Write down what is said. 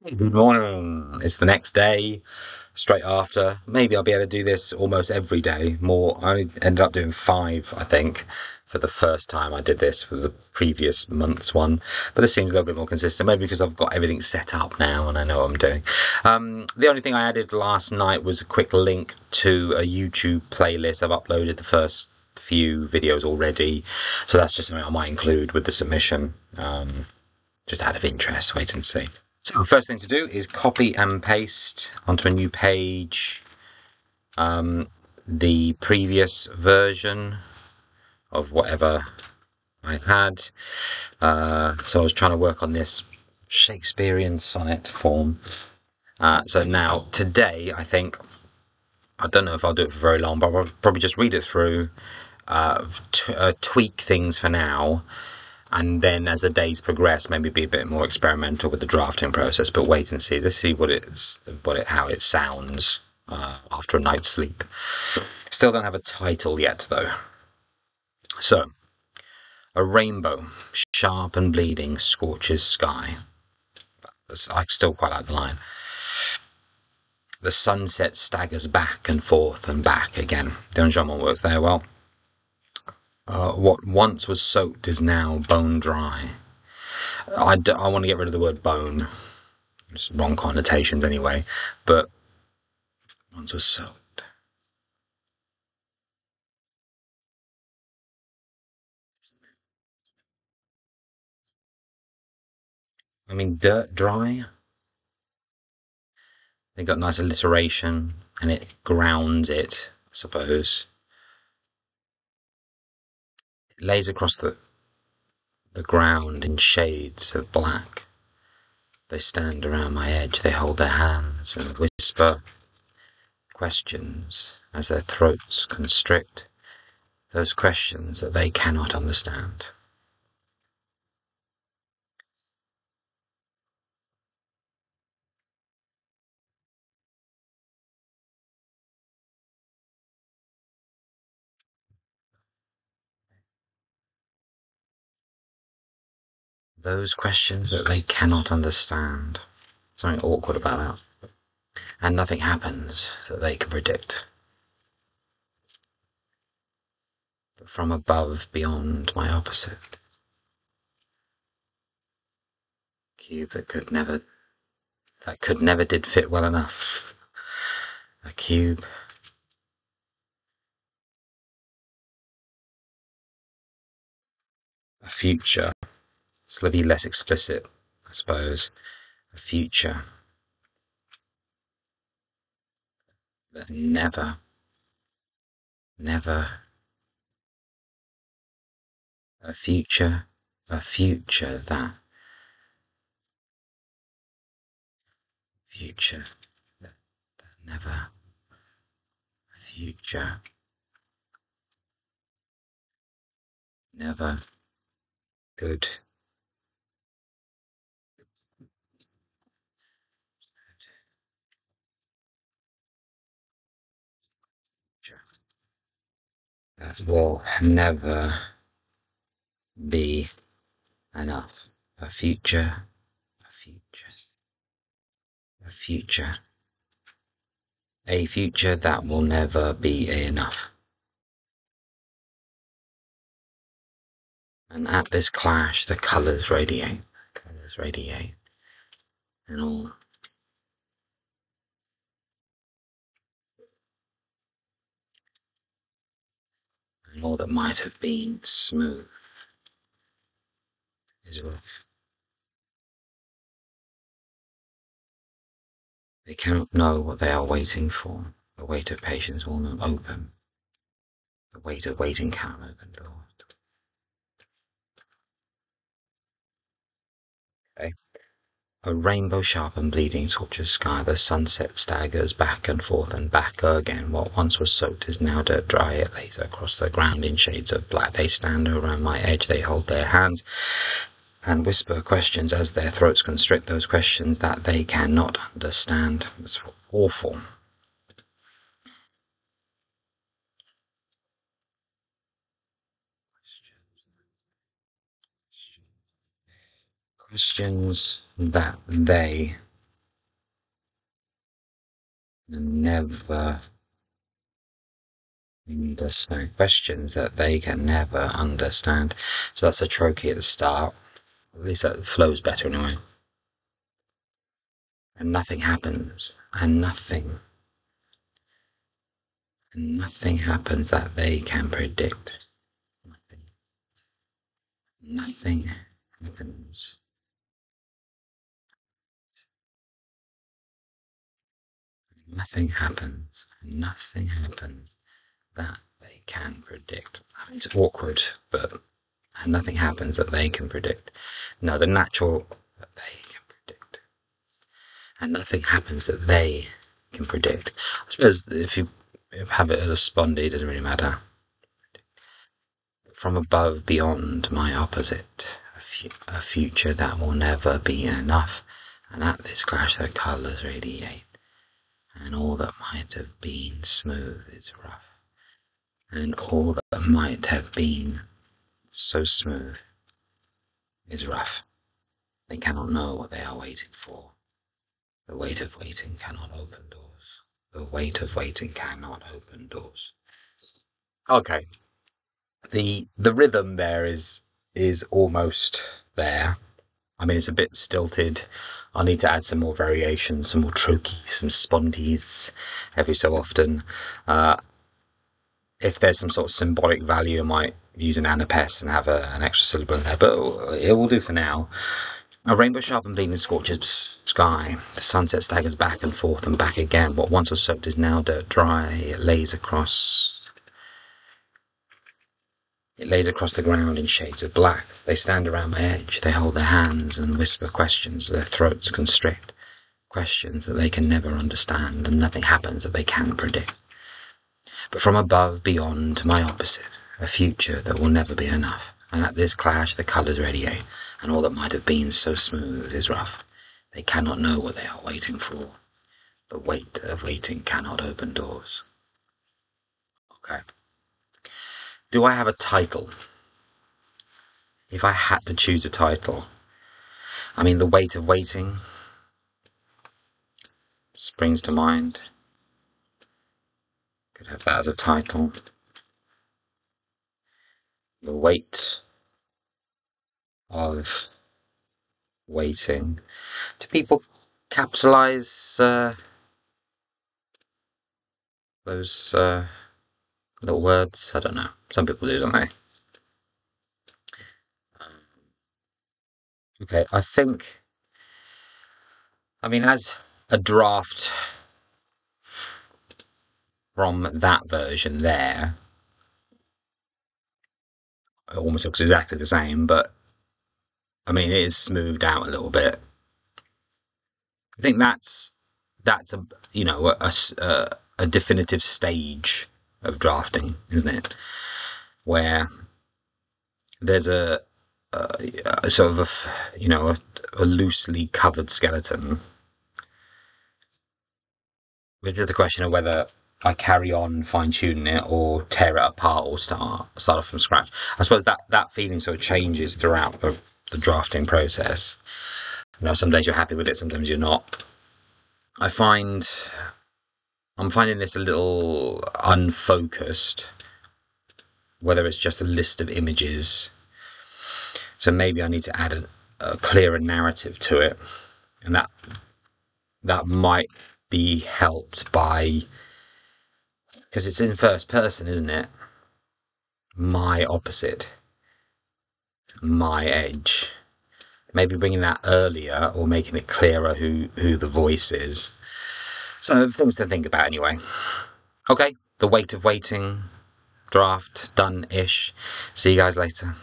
Good morning. It's the next day, straight after. Maybe I'll be able to do this almost every day. More, I only ended up doing 5, I think, for the first time I did this for the previous month's one. But this seems a little bit more consistent, maybe because I've got everything set up now and I know what I'm doing. The only thing I added last night was a quick link to a YouTube playlist. I've uploaded the first few videos already, so that's just something I might include with the submission. Just out of interest, wait and see. So the first thing to do is copy and paste onto a new page the previous version of whatever I had. So I was trying to work on this Shakespearean sonnet form. So now today, I think, I don't know if I'll do it for very long, but I'll probably just read it through, tweak things for now, and then as the days progress, maybe be a bit more experimental with the drafting process. But wait and see. Let's see how it sounds after a night's sleep. Still don't have a title yet, though. So, a rainbow, sharp and bleeding, scorches sky. I still quite like the line. The sunset staggers back and forth and back again. The enjambment works there well. What once was soaked is now bone dry. I want to get rid of the word bone. It's wrong connotations anyway, but once was soaked. I mean, dirt dry. They got nice alliteration, and it grounds it, I suppose. It lays across the ground in shades of black. They stand around my edge, they hold their hands and whisper questions as their throats constrict, those questions that they cannot understand. Those questions that they cannot understand. Something awkward about that. And nothing happens that they can predict. But from above, beyond my opposite, cube that could never did fit well enough. A cube. A future. Slightly less explicit, I suppose. A future that never, a future that, future that never, a future, never, good. That will never be enough. A future, a future, a future. A future that will never be enough. And at this clash, the colours radiate, and all that might have been smooth is rough. They cannot know what they are waiting for. The weight of patience will not open. The weight of waiting cannot open doors. Okay. A rainbow sharp and bleeding scorches sky. The sunset staggers back and forth and back again. What once was soaked is now dirt dry. It lays across the ground in shades of black. They stand around my edge. They hold their hands and whisper questions as their throats constrict, those questions that they cannot understand. It's awful. Questions that they never understand. Questions that they can never understand. So that's a trochee at the start. At least that flows better anyway. And nothing happens. And nothing happens that they can predict. Nothing happens. Nothing happens. Nothing happens that they can predict. I mean, it's awkward, but nothing happens that they can predict. No, the natural that they can predict. And nothing happens that they can predict. I suppose if you have it as a spondy, it doesn't really matter. From above, beyond, my opposite, a future that will never be enough. And at this clash, the colours radiate. And all that might have been smooth is rough. And all that might have been so smooth is rough. They cannot know what they are waiting for. The weight of waiting cannot open doors. The weight of waiting cannot open doors. Okay. The rhythm there is almost there. I mean, it's a bit stilted. I'll need to add some more variation, some more trochees, some spondies every so often. If there's some sort of symbolic value, I might use an anapes and have an extra syllable in there, but it will do for now. A rainbow sharpened bleeding scorches sky. The sunset staggers back and forth and back again. What once was soaked is now dirt dry. It lays across the ground in shades of black. They stand around my edge. They hold their hands and whisper questions. Their throats constrict. Questions that they can never understand, and nothing happens that they can predict. But from above, beyond, my opposite, a future that will never be enough. And at this clash the colours radiate, and all that might have been so smooth is rough. They cannot know what they are waiting for. The weight of waiting cannot open doors. Okay. Do I have a title? If I had to choose a title, I mean, the weight of waiting springs to mind. Could have that as a title. The weight of waiting. Do people capitalize those little words? I don't know. Some people do, don't they? Okay, I mean, as a draft from that version there, it almost looks exactly the same, but I mean, it is smoothed out a little bit. I think that's a definitive stage of drafting, isn't it? Where there's a sort of a loosely covered skeleton. Which is the question of whether I carry on fine tuning it or tear it apart or start off from scratch. I suppose that feeling sort of changes throughout the drafting process. Some days you're happy with it, sometimes you're not. I'm finding this a little unfocused, whether it's just a list of images. So maybe I need to add a clearer narrative to it, and that might be helped by, because it's in first person, isn't it? My opposite, my edge. Maybe bringing that earlier or making it clearer who the voice is. So things to think about anyway. Okay, the weight of waiting draft done-ish. See you guys later.